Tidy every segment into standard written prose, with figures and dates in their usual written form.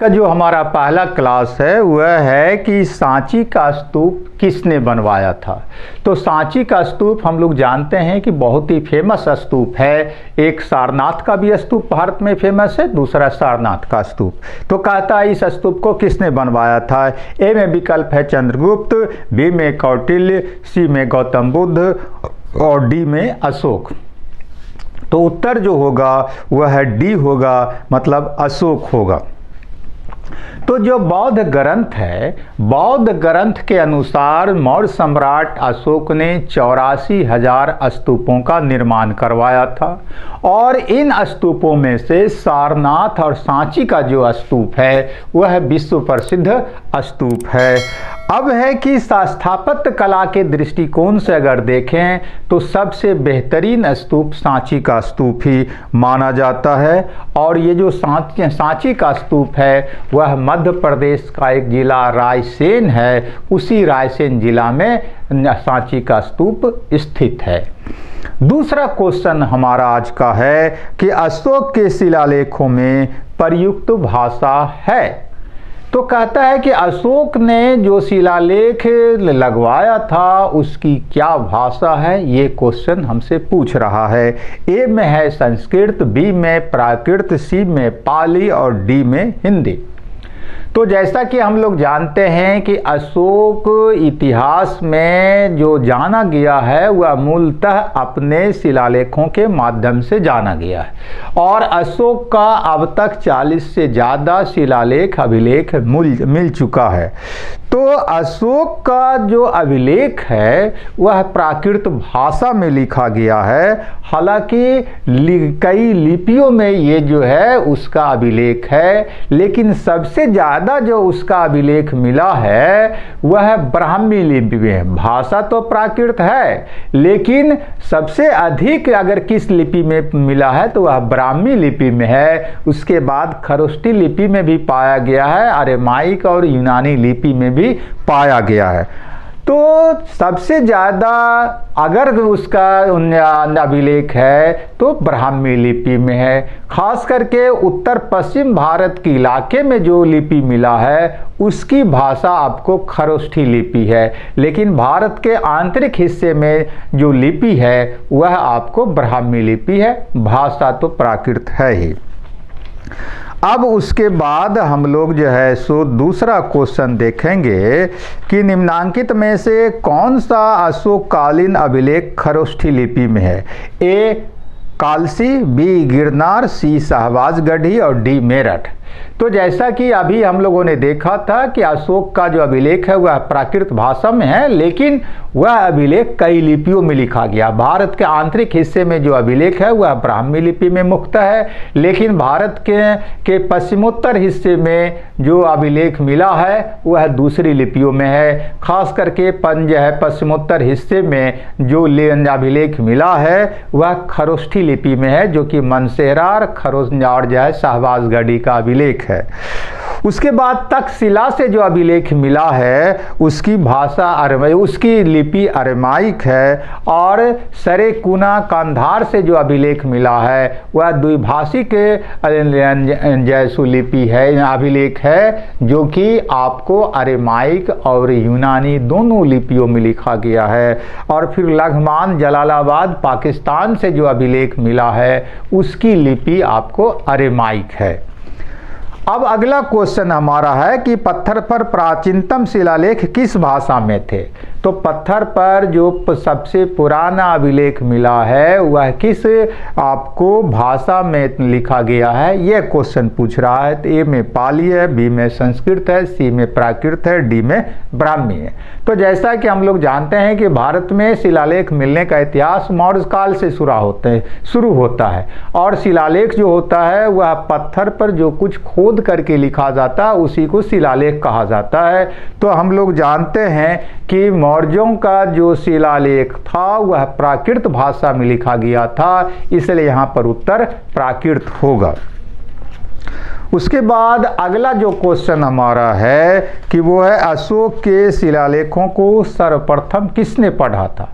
का जो हमारा पहला क्लास है वह है कि सांची का स्तूप किसने बनवाया था। तो सांची का स्तूप हम लोग जानते हैं कि बहुत ही फेमस स्तूप है। एक सारनाथ का भी स्तूप भारत में फेमस है, दूसरा सारनाथ का स्तूप। तो कहता है इस स्तूप को किसने बनवाया था। ए में विकल्प है चंद्रगुप्त, बी में कौटिल्य, सी में गौतम बुद्ध और डी में अशोक। तो उत्तर जो होगा वह है डी होगा, मतलब अशोक होगा। तो जो बौद्ध ग्रंथ है, बौद्ध ग्रंथ के अनुसार मौर्य सम्राट अशोक ने 84,000 स्तूपों का निर्माण करवाया था और इन स्तूपों में से सारनाथ और सांची का जो स्तूप है वह विश्व प्रसिद्ध स्तूप है। अब है कि स्थापत्य कला के दृष्टिकोण से अगर देखें तो सबसे बेहतरीन स्तूप सांची का स्तूप ही माना जाता है। और ये जो सांची का स्तूप है वह मध्य प्रदेश का एक जिला रायसेन है, उसी रायसेन जिला में सांची का स्तूप स्थित है। दूसरा क्वेश्चन हमारा आज का है कि अशोक के शिलालेखों में प्रयुक्त भाषा है। तो कहता है कि अशोक ने जो शिलालेख लगवाया था उसकी क्या भाषा है, ये क्वेश्चन हमसे पूछ रहा है। ए में है संस्कृत, बी में प्राकृत, सी में पाली और डी में हिंदी। तो जैसा कि हम लोग जानते हैं कि अशोक इतिहास में जो जाना गया है वह मूलतः अपने शिलालेखों के माध्यम से जाना गया है और अशोक का अब तक 40 से ज़्यादा शिलालेख अभिलेख मिल चुका है। तो अशोक का जो अभिलेख है वह प्राकृत भाषा में लिखा गया है। हालांकि कई लिपियों में ये जो है उसका अभिलेख है, लेकिन सबसे ज़्यादा जो उसका अभिलेख मिला है वह ब्राह्मी लिपि में है। भाषा तो प्राकृत है, लेकिन सबसे अधिक अगर किस लिपि में मिला है तो वह ब्राह्मी लिपि में है। उसके बाद खरोष्ठी लिपि में भी पाया गया है, अरेमाइक और यूनानी लिपि में भी पाया गया है। तो सबसे ज़्यादा अगर उसका अभिलेख है तो ब्राह्मी लिपि में है। खास करके उत्तर पश्चिम भारत के इलाके में जो लिपि मिला है उसकी भाषा आपको खरोष्ठी लिपि है, लेकिन भारत के आंतरिक हिस्से में जो लिपि है वह आपको ब्राह्मी लिपि है। भाषा तो प्राकृत है ही। अब उसके बाद हम लोग जो है सो दूसरा क्वेश्चन देखेंगे कि निम्नांकित में से कौन सा अशोककालीन अभिलेख खरोष्ठी लिपि में है। ए कालसी, बी गिरनार, सी शाहबाजगढ़ी और डी मेरठ। तो जैसा कि अभी हम लोगों ने देखा था कि अशोक का जो अभिलेख है वह प्राकृत भाषा में है, लेकिन वह अभिलेख कई लिपियों में लिखा गया। भारत के आंतरिक हिस्से में जो अभिलेख है वह ब्राह्मी लिपि में मुख्य है, लेकिन भारत के पश्चिमोत्तर हिस्से में जो अभिलेख मिला है वह दूसरी लिपियों में है। खास करके पश्चिमोत्तर हिस्से में जो अभिलेख मिला है वह खरोष्ठी लिपि में है, जो कि मनसेहरा खरोष्ठी और जो है शाहबाजगढ़ी का अभिलेख है। उसके बाद तक्षशिला से जो अभिलेख मिला है उसकी भाषा उसकी लिपि अरेमाइक है और सरेकुना कंधार से जो अभिलेख मिला है वह द्विभाषिक जैसु लिपि है, अभिलेख है, जो कि आपको अरेमाइक और यूनानी दोनों लिपियों में लिखा गया है। और फिर लघमान जलालाबाद पाकिस्तान से जो अभिलेख मिला है उसकी लिपि आपको अरेमाइक है। अब अगला क्वेश्चन हमारा है कि पत्थर पर प्राचीनतम शिलालेख किस भाषा में थे। तो पत्थर पर जो सबसे पुराना अभिलेख मिला है वह किस आपको भाषा में लिखा गया है, यह क्वेश्चन पूछ रहा है। तो ए में पाली है, बी में संस्कृत है, सी में प्राकृत है, डी में ब्राह्मी है। तो जैसा कि हम लोग जानते हैं कि भारत में शिलालेख मिलने का इतिहास मौर्य काल से शुरू होता है और शिलालेख जो होता है वह पत्थर पर जो कुछ खोद करके लिखा जाता है उसी को शिलालेख कहा जाता है। तो हम लोग जानते हैं कि मौर्यों का जो शिलालेख था वह प्राकृत भाषा में लिखा गया था, इसलिए यहाँ पर उत्तर प्राकृत होगा। उसके बाद अगला जो क्वेश्चन हमारा है कि वो है अशोक के शिलालेखों को सर्वप्रथम किसने पढ़ा था।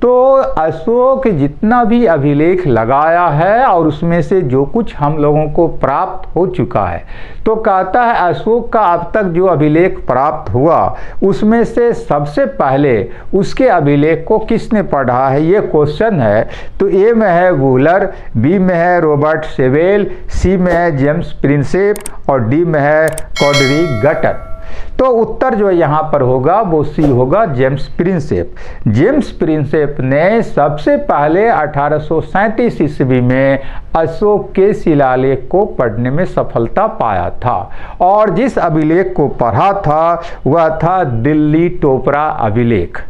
तो अशोक जितना भी अभिलेख लगाया है और उसमें से जो कुछ हम लोगों को प्राप्त हो चुका है, तो कहता है अशोक का अब तक जो अभिलेख प्राप्त हुआ उसमें से सबसे पहले उसके अभिलेख को किसने पढ़ा है, ये क्वेश्चन है। तो ए में है वूलर, बी में है रॉबर्ट सेवेल, सी में है जेम्स प्रिंसेप और डी में है कॉडरिक गटर। तो उत्तर जो यहाँ पर होगा वो सी होगा, जेम्स प्रिंसेप। जेम्स प्रिंसेप ने सबसे पहले 1837 ईस्वी में अशोक के शिलालेख को पढ़ने में सफलता पाया था और जिस अभिलेख को पढ़ा था वह था दिल्ली टोपरा अभिलेख।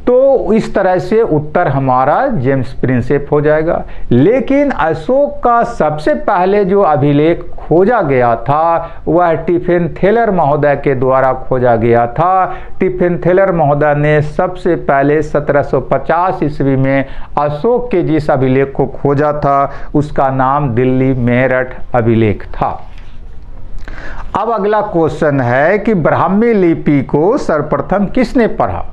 तो इस तरह से उत्तर हमारा जेम्स प्रिंसेप हो जाएगा। लेकिन अशोक का सबसे पहले जो अभिलेख खोजा गया था वह टिफिन थेलर महोदय के द्वारा खोजा गया था। टिफिन थेलर महोदय ने सबसे पहले 1750 ईस्वी में अशोक के जिस अभिलेख को खोजा था उसका नाम दिल्ली मेरठ अभिलेख था। अब अगला क्वेश्चन है कि ब्राह्मी लिपि को सर्वप्रथम किसने पढ़ा।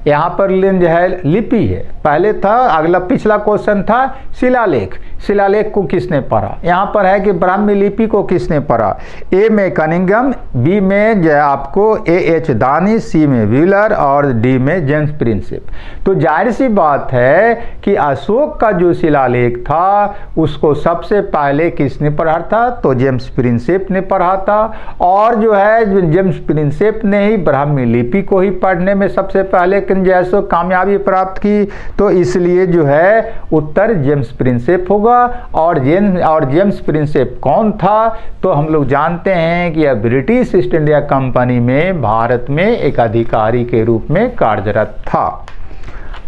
यहाँ पर जो है लिपि है, पहले था, अगला पिछला क्वेश्चन था शिलालेख। शिलालेख को किसने पढ़ा, यहाँ पर है कि ब्राह्मी लिपि को किसने पढ़ा। ए में कनिंघम, बी में जो आपको एच दानी, सी में व्हीलर और डी में जेम्स प्रिंसेप। तो जाहिर सी बात है कि अशोक का जो शिलालेख था उसको सबसे पहले किसने पढ़ा था, तो जेम्स प्रिंसेप ने पढ़ा था। और जो है जेम्स प्रिंसेप ने ही ब्राह्मी लिपि को ही पढ़ने में सबसे पहले जैसे कामयाबी प्राप्त की, तो इसलिए जो है उत्तर जेम्स प्रिंसेप होगा। और जेम्स प्रिंसेप कौन था, तो हम लोग जानते हैं कि यह ब्रिटिश ईस्ट इंडिया कंपनी में भारत में एक अधिकारी के रूप में कार्यरत था।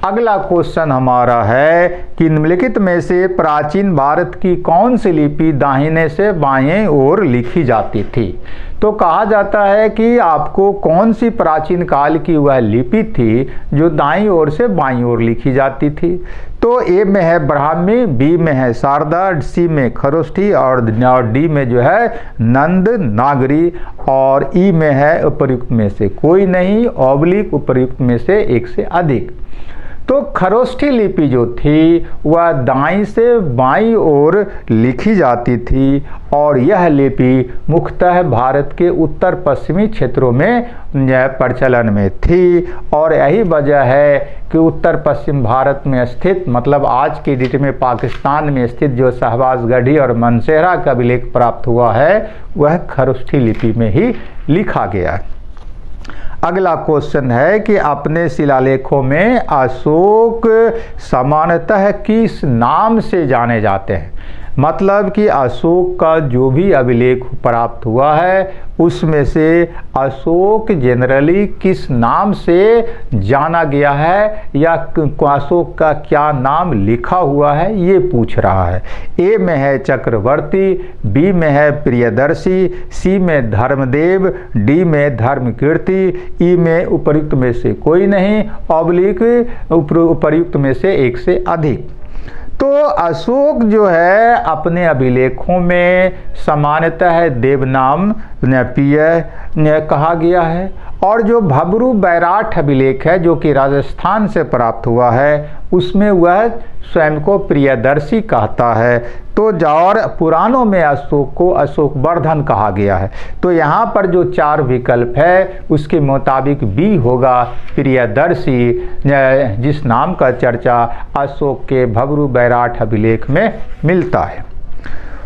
अगला क्वेश्चन हमारा है कि निम्नलिखित में से प्राचीन भारत की कौन सी लिपि दाहिने से बाएं ओर लिखी जाती थी। तो कहा जाता है कि आपको कौन सी प्राचीन काल की वह लिपि थी जो दाईं ओर से बाईं ओर लिखी जाती थी। तो ए में है ब्राह्मी, बी में है शारदा, सी में खरोष्ठी और डी में जो है नंद नागरी और ई में है उपर्युक्त में से कोई नहीं, ऑब्लिक उपर्युक्त में से एक से अधिक। तो खरोष्ठी लिपि जो थी वह दाईं से बाईं ओर लिखी जाती थी और यह लिपि मुख्यतः भारत के उत्तर पश्चिमी क्षेत्रों में प्रचलन में थी। और यही वजह है कि उत्तर पश्चिम भारत में स्थित, मतलब आज की डेट में पाकिस्तान में स्थित जो शहबाजगढ़ी और मनसेहरा का अभिलेख प्राप्त हुआ है वह खरोष्ठी लिपि में ही लिखा गया है। अगला क्वेश्चन है कि अपने शिलालेखों में अशोक सामान्यतः किस नाम से जाने जाते हैं। मतलब कि अशोक का जो भी अभिलेख प्राप्त हुआ है उसमें से अशोक जनरली किस नाम से जाना गया है या अशोक का क्या नाम लिखा हुआ है ये पूछ रहा है। ए में है चक्रवर्ती, बी में है प्रियदर्शी, सी में धर्मदेव, डी में धर्मकीर्ति, ई में उपर्युक्त में से कोई नहीं, ऑब्लिक उपर्युक्त में से एक से अधिक। तो अशोक जो है अपने अभिलेखों में सामान्यतः देवनाम प्रिय कहा गया है और जो भबरू बैराठ अभिलेख है जो कि राजस्थान से प्राप्त हुआ है उसमें वह स्वयं को प्रियदर्शी कहता है। तो और पुराणों में अशोक को अशोक वर्धन कहा गया है। तो यहाँ पर जो चार विकल्प है उसके मुताबिक बी होगा प्रियदर्शी, जिस नाम का चर्चा अशोक के भबरू बैराठ अभिलेख में मिलता है।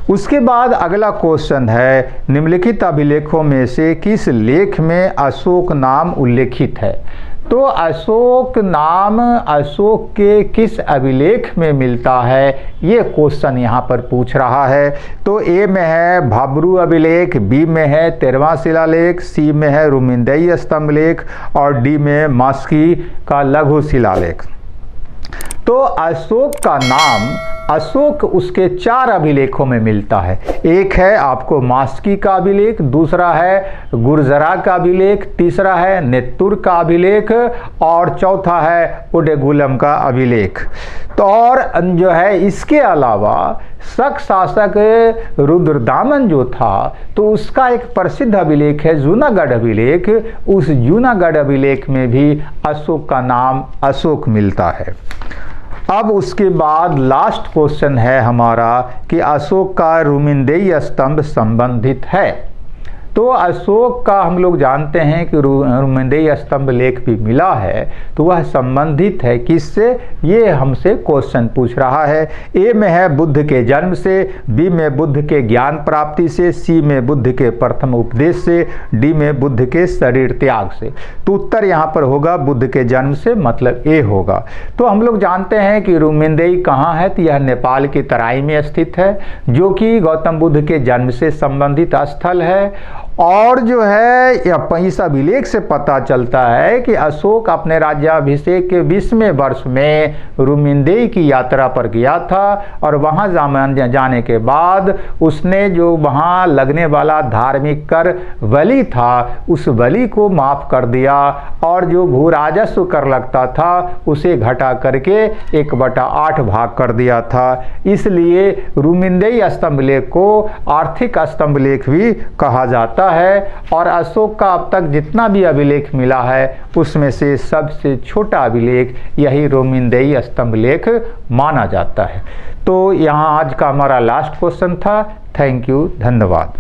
उसके बाद अगला क्वेश्चन है निम्नलिखित अभिलेखों में से किस लेख में अशोक नाम उल्लेखित है। तो अशोक नाम अशोक के किस अभिलेख में मिलता है ये क्वेश्चन यहाँ पर पूछ रहा है। तो ए में है भबरू अभिलेख, बी में है 13वां शिलालेख, सी में है रुमिंदई स्तंभलेख और डी में मास्की का लघु शिलालेख। तो अशोक का नाम अशोक उसके चार अभिलेखों में मिलता है। एक है आपको मास्की का अभिलेख, दूसरा है गुर्जरा का अभिलेख, तीसरा है नेत्तुर का अभिलेख और चौथा है उडेगुलम का अभिलेख। तो और जो है इसके अलावा शक शासक रुद्रदामन जो था तो उसका एक प्रसिद्ध अभिलेख है जूनागढ़ अभिलेख। उस जूनागढ़ अभिलेख में भी अशोक का नाम अशोक मिलता है। अब उसके बाद लास्ट क्वेश्चन है हमारा कि अशोक का रुमिंदेई स्तंभ संबंधित है। तो अशोक का हम लोग जानते हैं कि रुमिंदेई स्तंभ लेख भी मिला है, तो वह संबंधित है किससे, ये हमसे क्वेश्चन पूछ रहा है। ए में है बुद्ध के जन्म से, बी में बुद्ध के ज्ञान प्राप्ति से, सी में बुद्ध के प्रथम उपदेश से, डी में बुद्ध के शरीर त्याग से। तो उत्तर यहाँ पर होगा बुद्ध के जन्म से, मतलब ए होगा। तो हम लोग जानते हैं कि रुमिंदेई कहाँ है, तो यह नेपाल की तराई में स्थित है, जो कि गौतम बुद्ध के जन्म से संबंधित स्थल है। और जो है इस अभिलेख से पता चलता है कि अशोक अपने राज्याभिषेक के 20वें वर्ष में रुमिंदेई की यात्रा पर गया था और वहां जाने के बाद उसने जो वहां लगने वाला धार्मिक कर बलि था उस बलि को माफ कर दिया और जो भू राजस्व कर लगता था उसे घटा करके 1/8 भाग कर दिया था। इसलिए रुमिंदेई स्तंभलेख को आर्थिक स्तंभलेख भी कहा जाता है। और अशोक का अब तक जितना भी अभिलेख मिला है उसमें से सबसे छोटा अभिलेख यही रुमिंदेई स्तंभलेख माना जाता है। तो यहाँ आज का हमारा लास्ट क्वेश्चन था। थैंक यू, धन्यवाद।